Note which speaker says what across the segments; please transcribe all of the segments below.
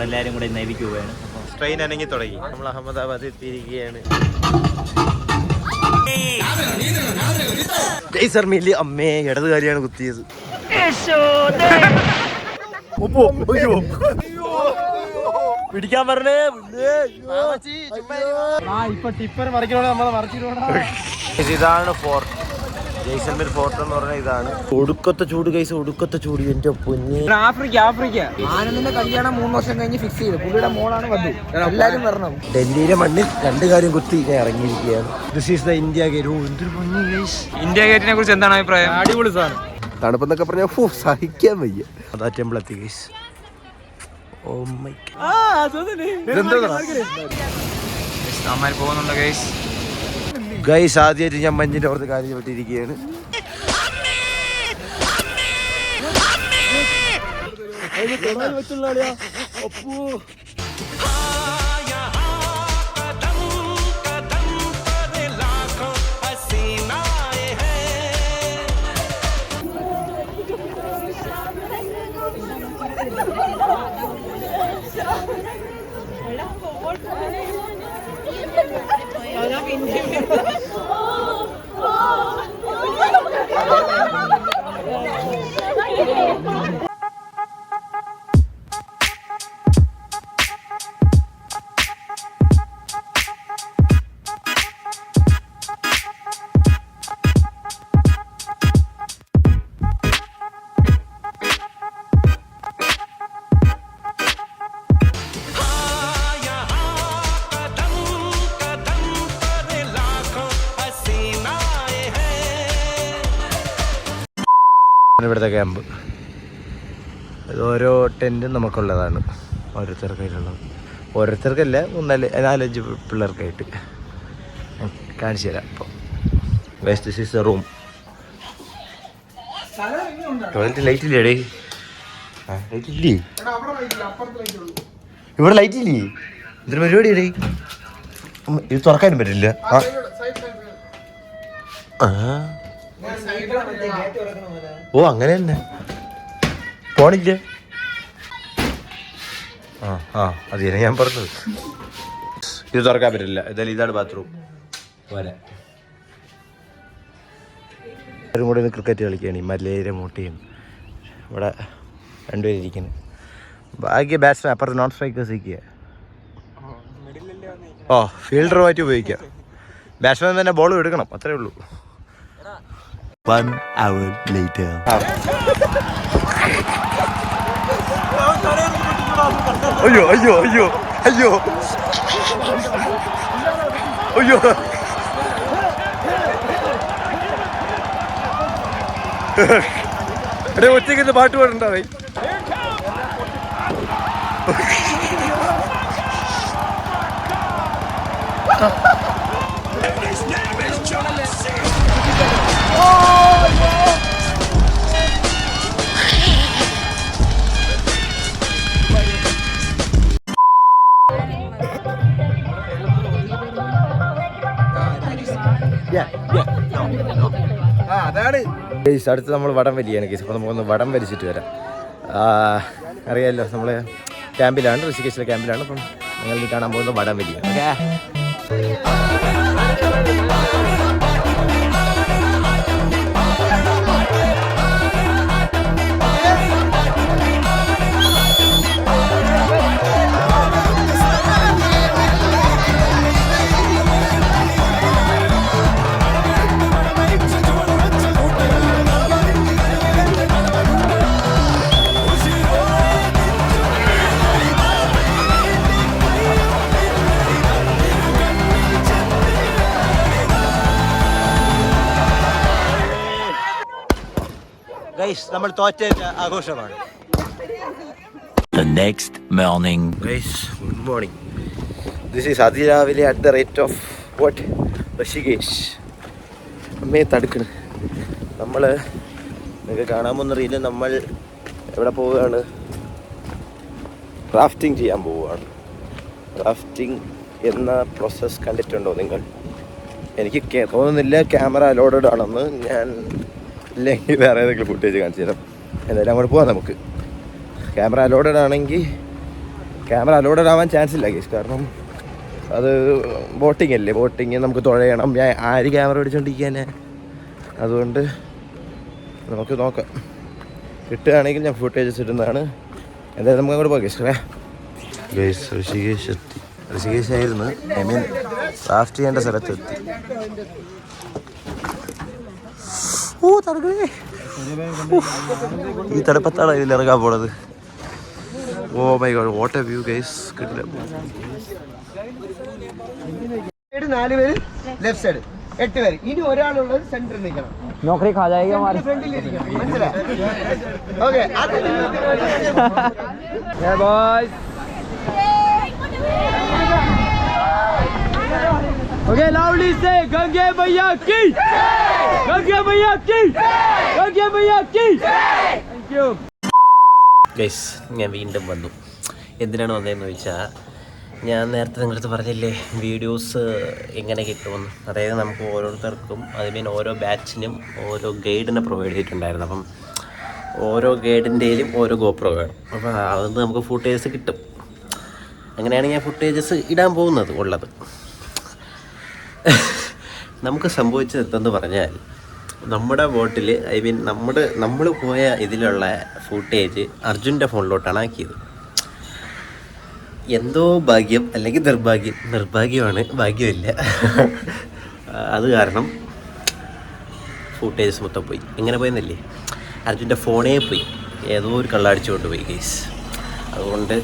Speaker 1: നമ്മളെല്ലാവരും കൂടെ നേവിക്ക് പോവുകയാണ്.
Speaker 2: ട്രെയിൻ അനങ്ങി തുടങ്ങി. നമ്മൾ അഹമ്മദാബാദ് എത്തിയിരിക്കുകയാണ്. അമ്മേ ഇടത് കാര്യമാണ് കുത്തിയത്. പിടിക്കാൻ പറഞ്ഞേ ഇപ്പൊ ടിപ്പർ മറിക്കണോടെ നമ്മളെ മറിച്ചിട്ടോടാ. ഇതാണ് ഫോർട്ട്, ജയ്സൽമീർ ഫോർട്ട് എന്ന് പറഞ്ഞാൽ ഇതാണ്. ഒടുക്കത്തെ ചൂട് കൈസ്, ഒടുക്കത്തെ ചൂട്. എന്റെ പൊന്നി.
Speaker 3: ആഫ്രിക്ക ആനന്ദിന്റെ കല്യാണം 3 വർഷം കഴിഞ്ഞ് ഫിക്സ് ചെയ്തു. പുള്ളിയുടെ മോളാണ് വധു. എല്ലാരും വരണം.
Speaker 2: ഡൽഹിയിലെ മണ്ണിൽ 2 കാര്യം കുത്തി ഇറങ്ങിയിരിക്കുകയാണ്. This is the India Gate. എന്തൊരു പൊന്നി ഗൈസ്.
Speaker 3: ഇന്ത്യ ഗേറ്റിനെ കുറിച്ച് എന്താണ് അഭിപ്രായം?
Speaker 2: അടിപൊളി സാധനം. തണുപ്പെന്നൊക്കെ പറഞ്ഞാൽ സഹിക്കാൻ വയ്യ. അതാ ടെമ്പിൾ എത്തി ഗൈസ്.
Speaker 3: പോകുന്നുണ്ട് ഗൈസ്.
Speaker 2: ഗൈസ് ആദ്യമായിട്ട് ഞാൻ മഞ്ഞിന്റെ പുറത്ത് കാര്യം പെട്ടിരിക്കുകയാണ്. ഇവിടുത്തെ ക്യാമ്പ് ഇത് ഓരോ ടെൻറ്റും നമുക്കുള്ളതാണ്. ഓരോരുത്തർക്കായിട്ടുള്ളത്. ഓരോരുത്തർക്കല്ല 4-5 പിള്ളേർക്കായിട്ട് കാണിച്ചു തരാം. അപ്പോൾ waste this is the room. Toilet light ഇല്ലേ? ലൈറ്റ് ഇല്ലേ ഇവിടെ? ലൈറ്റ് ഇല്ലേ? എന്തൊരു പരിപാടിയടേ. ഇത് തുറക്കാനും പറ്റില്ല. ഓ അങ്ങനെ തന്നെ പോണില്ലേ? അത് തന്നെ ഞാൻ പറഞ്ഞത്. ഇത് തുറക്കാൻ പറ്റില്ല. ഇതായാലും ഇതാണ് ബാത്റൂം. പോരാ എല്ലാവരും കൂടെ ക്രിക്കറ്റ് കളിക്കുകയാണ്. ഈ മല്ലേരെ മൂട്ടയും ഇവിടെ 2 പേര് ഇരിക്കുന്നു. ബാക്കി ബാറ്റ്സ്മാൻ അപ്പുറത്ത് നോൺ സ്ട്രൈക്കേഴ്സ് ഇരിക്കുക. ഫീൽഡറുമായിട്ട് ഉപയോഗിക്കുക. ബാറ്റ്സ്മാൻ തന്നെ ബോൾ എടുക്കണം, അത്രേ ഉള്ളൂ. 1 hour later. അയ്യോ അയ്യോ അയ്യോ അയ്യോ അയ്യോ. എടേ ഒറ്റയ്ക്ക് പാട്ട് പാടുണ്ടാവേ. അടുത്ത് നമ്മൾ വടം വലിയാണ് കേസ്. അപ്പോൾ നമുക്കൊന്ന് വടം വലിച്ചിട്ട് വരാം. അറിയാമല്ലോ നമ്മൾ ക്യാമ്പിലാണ്, ഋഷികേശിലെ ക്യാമ്പിലാണ്. അപ്പം നിങ്ങൾ കാണാൻ പോകുന്നത് വടം വലിയാണ്. ഓക്കെ. നമ്മൾ തോറ്റ ആഘോഷമാണ്. Good morning. ദിസ് ഈസ് അതിരാവിലെ at the rate of what Rishikesh. അമ്മയെ തടുക്കണ്. നമ്മൾ നിങ്ങൾക്ക് കാണാമെന്നറിയില്ല, നമ്മൾ എവിടെ പോവുകയാണ്? റാഫ്റ്റിംഗ് ചെയ്യാൻ പോവുകയാണ്. റാഫ്റ്റിംഗ് എന്ന പ്രോസസ്സ് കണ്ടിട്ടുണ്ടോ നിങ്ങൾ? എനിക്ക് തോന്നുന്നില്ല ക്യാമറ അലോഡഡ് ആണെന്ന്. ഞാൻ ഇല്ലെങ്കിൽ വേറെ ഏതെങ്കിലും ഫുട്ടേജ് കാണിച്ചു തരാം. എന്തായാലും അങ്ങോട്ട് പോവാം. നമുക്ക് ക്യാമറ അലോഡഡ് ആണെങ്കിൽ ക്യാമറ അലോഡഡ് ആവാൻ ചാൻസ് ഇല്ല ഗൈസ്. കാരണം അത് ബോട്ടിംഗ് അല്ലേ, ബോട്ടിങ് നമുക്ക് തുഴയണം. ഞാൻ ആര് ക്യാമറ പിടിച്ചോണ്ടിരിക്കാനെ, അതുകൊണ്ട് നമുക്ക് നോക്കാം. കിട്ടുകയാണെങ്കിൽ ഞാൻ ഫുട്ടേജസ് ഇടുന്നതാണ്. എന്തായാലും നമുക്ക് അങ്ങോട്ട് പോകാം ഗൈസ്. ഋഷികേശ് എത്തി. ഋഷികേശായിരുന്നു, ഐ മീൻ റാഫ്റ്റ് ചെയ്യേണ്ട സ്ഥലത്തെത്തി. ഓ തടകേ, ഈ തടപ്പത്താണ് ഇതിൽ ഇറങ്ങാൻ പോണത്. Oh my God, what a view guys. കിട്ടില്ല.
Speaker 3: 4 പേര് ലെഫ്റ്റ് സൈഡ്, 8 പേര്. ഇനി ഒരാളുള്ളത് സെന്ററിൽ നിൽക്കണം. നോക്കറി ഖാ ജായേഗാ ഹമാരെ ഫ്രണ്ടിൽ ഇരിക്കണം. മനസ്സിലായോ? Okay. Hey boys. Okay, loudly say Gange Maiya ki jai, Gange Maiya ki jai, Gange Maiya ki jai. Thank you.
Speaker 1: Guys, ഞാൻ വീണ്ടും വന്നു. എന്തിനാണ് വന്നതെന്ന് ചോദിച്ചാൽ, ഞാൻ നേരത്തെ നിങ്ങളടുത്ത് പറഞ്ഞില്ലേ വീഡിയോസ് എങ്ങനെ കിട്ടുമെന്ന്. അതായത് നമുക്ക് ഓരോരുത്തർക്കും ഓരോ ബാച്ചിനും ഓരോ ഗൈഡിനെ പ്രൊവൈഡ് ചെയ്തിട്ടുണ്ടായിരുന്നു. അപ്പം ഓരോ ഗൈഡിൻ്റെയിലും ഓരോ ഗോപ്രോ വേണം. അപ്പോൾ അതൊന്ന് നമുക്ക് ഫുട്ടേജസ് കിട്ടും. അങ്ങനെയാണ് ഞാൻ ഫുട്ടേജസ് ഇടാൻ പോകുന്നത് ഉള്ളത്. നമുക്ക് സംഭവിച്ചത് എന്തെന്ന് പറഞ്ഞാൽ, നമ്മുടെ ബോട്ടിൽ നമ്മൾ പോയ ഇതിലുള്ള ഫുട്ടേജ് അർജുൻ്റെ ഫോണിലോട്ടാണ് ആക്കിയത്. എന്തോ ഭാഗ്യം അല്ലെങ്കിൽ നിർഭാഗ്യമാണ്, ഭാഗ്യമില്ല. അത് കാരണം ഫുട്ടേജസ് മൊത്തം പോയി. എങ്ങനെ പോയെന്നല്ലേ, അർജുൻ്റെ ഫോണേ പോയി. ഏതോ ഒരു കള്ളടിച്ചുകൊണ്ട് പോയി ഗൈസ്. അതുകൊണ്ട്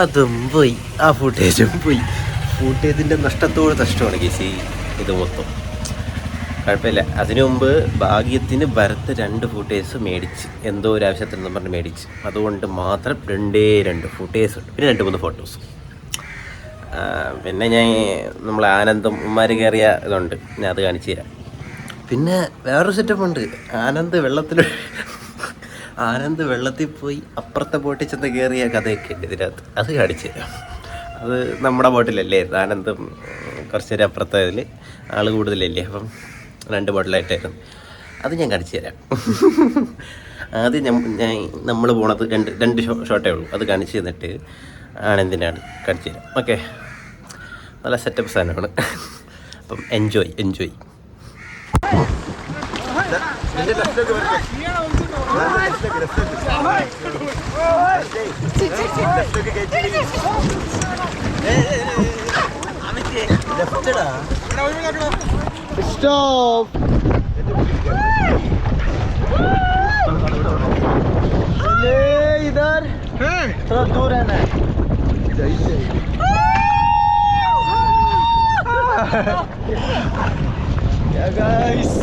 Speaker 1: അതും പോയി, ആ ഫുട്ടേജും പോയി. ഫുട്ടേജിൻ്റെ നഷ്ടത്തോട് നഷ്ടമാണ് ഗൈസ് ഇത് മൊത്തം. കുഴപ്പമില്ല. അതിനു മുമ്പ് ഭാഗ്യത്തിന് ഭരത്ത് 2 ഫുട്ടേജ് മേടിച്ച്, എന്തോ ഒരു ആവശ്യത്തിന് പറഞ്ഞ് മേടിച്ച്. അതുകൊണ്ട് മാത്രം 2 ഫുട്ടേജ് ഉണ്ട്. പിന്നെ 2-3 ഫോട്ടോസ്. പിന്നെ നമ്മൾ ആനന്ദം ഉമ്മാർ കയറിയ ഇതുണ്ട്, ഞാൻ അത് കാണിച്ചു തരാം. പിന്നെ വേറൊരു സെറ്റപ്പ് ഉണ്ട്. ആനന്ദ് വെള്ളത്തിൽ പോയി അപ്പുറത്തെ ബോട്ടിൽ ചെന്ന് കയറിയ കഥയൊക്കെ ഉണ്ട് ഇതിനകത്ത്. അത് കാണിച്ചു തരാം. അത് നമ്മുടെ ബോട്ടിലല്ലേ, ആനന്ദം കുറച്ച് നേരം അപ്പുറത്തെ ഇതിൽ ആൾ കൂടുതലല്ലേ, അപ്പം 2 ബോട്ടിലായിട്ടായിരുന്നു. അത് ഞാൻ കാണിച്ചു തരാം. ആദ്യം നമ്മൾ പോണത് രണ്ട് ഷോട്ടേ ഉള്ളൂ. അത് കാണിച്ചു തന്നിട്ട് ആനന്ദിനാണ് കാണിച്ചു തരാം. ഓക്കെ, നല്ല സെറ്റപ്പ് സാധനമാണ്. അപ്പം എൻജോയ്.
Speaker 3: Stop. इधर थोड़ा दूर रहना है. Yeah guys.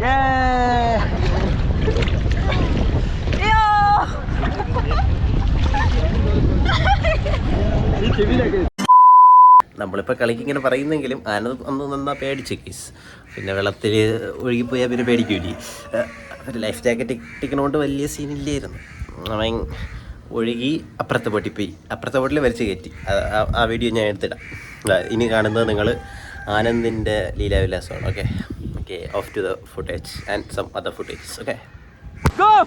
Speaker 3: Yeah.
Speaker 1: നമ്മളിപ്പോൾ കളിക്ക് ഇങ്ങനെ പറയുന്നെങ്കിലും ആനന്ദ് അന്ന് നന്നാ പേടിച്ച് കേസ്. പിന്നെ വെള്ളത്തിൽ ഒഴുകിപ്പോയാൽ പിന്നെ പേടിക്കൂലേ. ഒരു ലൈഫ് ജാക്കറ്റ് ഇട്ടിക്കണോണ്ട് വലിയ സീനില്ലായിരുന്നു. അവൻ ഒഴുകി അപ്പുറത്തെ ബോട്ടിൽ പോയി, അപ്പുറത്തെ ബോട്ടിൽ വലിച്ച് കയറ്റി. ആ വീഡിയോ ഞാൻ എടുത്തിടാം. ഇനി കാണുന്നത് നിങ്ങൾ ആനന്ദിൻ്റെ ലീലാവിലാസമാണ്. Okay, off to the footage and some other footages. Okay,
Speaker 3: Go.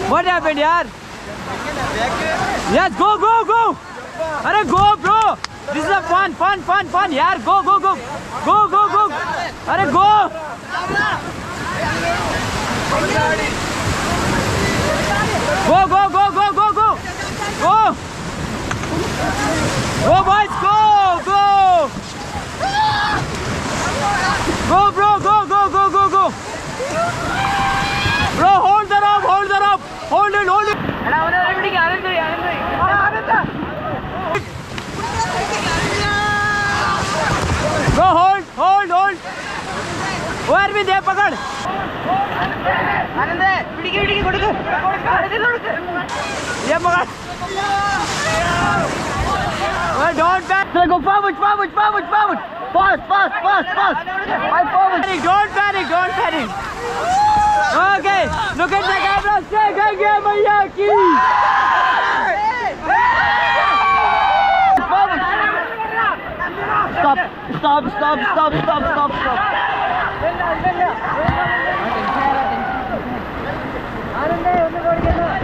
Speaker 3: What happened, yaar? Yes, go. Arey go, bro. This is a fun, yaar. Go. Arey go. Go. Go, boys, go. Go, bro, go. Bro, hold the rope. Hold it. Bro, hold. Where we there, pakad. Anand, pidike kodu. Ye pakad. Well, don't back. Go forward. Fast. Don't panic. Okay, look at the camera. Say Gange Maiya ki. Stop. Anand,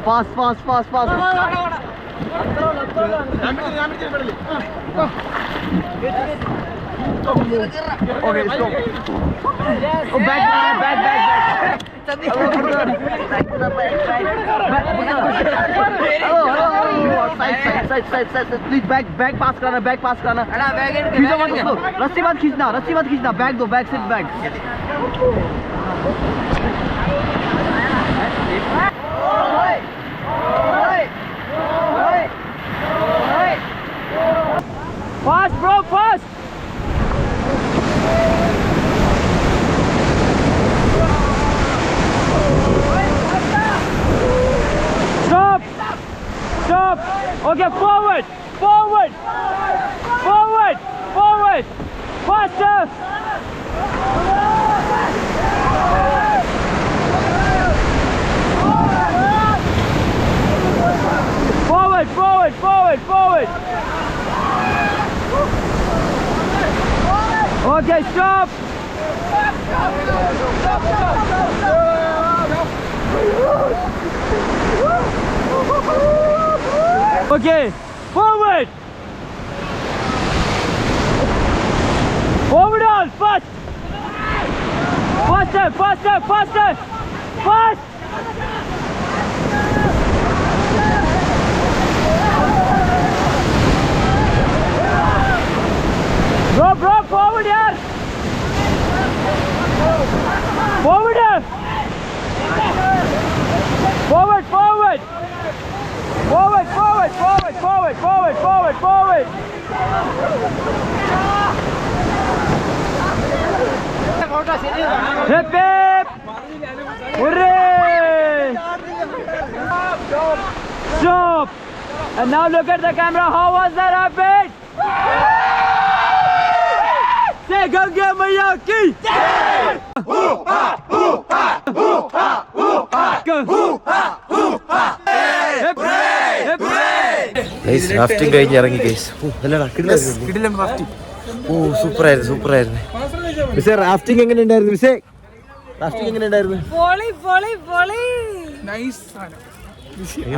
Speaker 3: Fast, fast, fast, fast. Okay, let's go. Oh, back. Side. Please back pass करना. रस्सी मत खींचना. Back दो, back sit back. Fast, bro, fast. Stop. Okay, forward. Faster. Forward. Okay, stop. Okay, forward on, fast. Bro, forward yaar. Forward. Hip hip. Hooray. Stop. And now look at the camera. How was that epic? Say Ganga Maiya ki jai.
Speaker 2: Rafting കഴിഞ്ഞ് ഇറങ്ങി guys. ഓ സൂപ്പറായിരുന്നു. മിസ്സേ rafting എങ്ങനെ ഉണ്ടായിരുന്നു?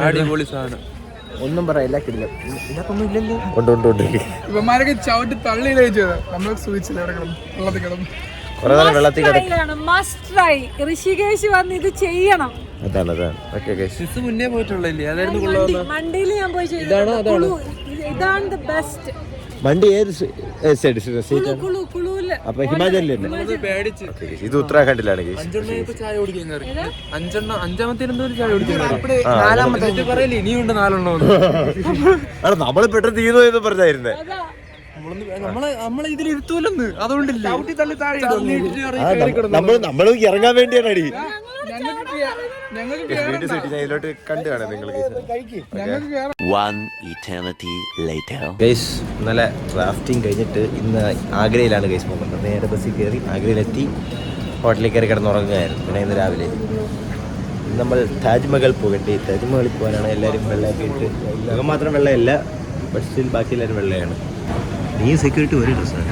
Speaker 4: അടിപൊളി സാധനം.
Speaker 2: ഒന്നും പറയില്ല, കിടില്ല. ഇതിനകത്തൊന്നും ഇല്ലല്ലോ. ഉണ്ട്.
Speaker 4: ഇവന്മാരൊക്കെ ചവിട്ടി തള്ളി നമ്മൾ സൂചിച്ചില്ല വെള്ളത്തിൽ കിടന്നു.
Speaker 2: വെള്ളത്തിൽ
Speaker 5: ഋഷികേശ് വന്ന് ഇത് ചെയ്യണം.
Speaker 2: അതാണ്.
Speaker 4: മുന്നേ പോയിട്ടുള്ളല്ലേ? അതായിരുന്നു
Speaker 5: മണ്ടിയിൽ ഞാൻ പോയി ഇതാണ് ദ ബെസ്റ്റ്.
Speaker 2: വണ്ടി ഏത് സൈഡ്? അപ്പൊ ഹിമാചലിൽ
Speaker 4: പേടിച്ച്
Speaker 2: ഇത് ഉത്തരാഖണ്ഡിലാണ്.
Speaker 4: അഞ്ചാമത്തെ ചായ കുടിക്കാൻ പറയല്ലേ ഇനിയുണ്ട് 4
Speaker 2: നമ്മള് പെട്ടെന്ന് തീർന്നു എന്ന് പറഞ്ഞായിരുന്നേ.
Speaker 4: നമ്മളെ ഇതിൽ ഇരുത്തൂലെന്ന് അതുകൊണ്ടില്ല
Speaker 2: നമ്മള് ഇറങ്ങാൻ വേണ്ടിയാണ് അടി.
Speaker 4: ഞങ്ങൾക്ക്
Speaker 2: കണ്ടു കാണാം നിങ്ങൾ.
Speaker 1: ഇന്നലെ റാഫ്റ്റിംഗ് കഴിഞ്ഞിട്ട് ഇന്ന് ആഗ്രയിലാണ് ഗൈസ് പോകുന്നത്. നേരെ ബസ്സിൽ കയറി ആഗ്രയിലെത്തി ഹോട്ടലിൽ കയറി കിടന്നുറങ്ങുകയായിരുന്നു. പിന്നെ ഇന്ന് രാവിലെ നമ്മൾ താജ്മഹൽ പോകട്ടെ. താജ്മഹലിൽ പോകാനാണ് എല്ലാവരും വെള്ളമൊക്കെ ഇട്ട്. നമുക്ക് മാത്രം വെള്ളമല്ല, ബട്ട് സ്റ്റിൽ ബാക്കി എല്ലാവരും വെള്ളയാണ്. നീ സെക്യൂരിറ്റി ഒരു ഡ്രസ്സാണ്.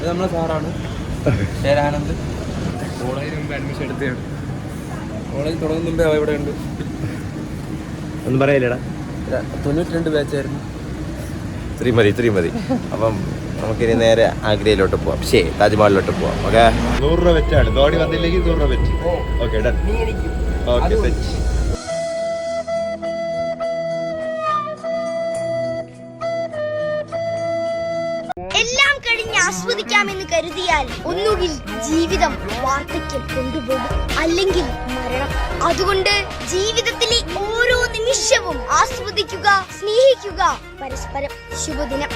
Speaker 4: നമ്മളെ സാറാണ് ശരാനന്ദ്. കോളേജിന് മുമ്പ് അഡ്മിഷൻ എടുത്തതാണ്. കോളേജ് തുടങ്ങുന്ന മുമ്പേ ഇവിടെ ഉണ്ട്.
Speaker 1: ഒന്നും പറയില്ലടാ.
Speaker 4: 92 ബാച്ചായിരുന്നു.
Speaker 1: ഇത്രയും മതി. അപ്പം നമുക്കിനി നേരെ ആഗ്രയിലോട്ട് പോവാം. താജ്മഹലിലോട്ട് പോവാം. ഓക്കെ,
Speaker 2: 100 രൂപ വെച്ചാണ്. ധോണി വന്നില്ലെങ്കിൽ 100 രൂപ വെച്ച്. Okay done. Okay set.
Speaker 6: എല്ലാം കഴിഞ്ഞ് ആസ്വദിക്കാമെന്ന് കരുതിയാൽ ഒന്നുകിൽ ജീവിതം വാർദ്ധക്യം കൊണ്ടുപോകും, അല്ലെങ്കിൽ മരണം. അതുകൊണ്ട് ജീവിതത്തിലെ ഓരോ നിമിഷവും ആസ്വദിക്കുക, സ്നേഹിക്കുക പരസ്പരം. ശുഭദിനം.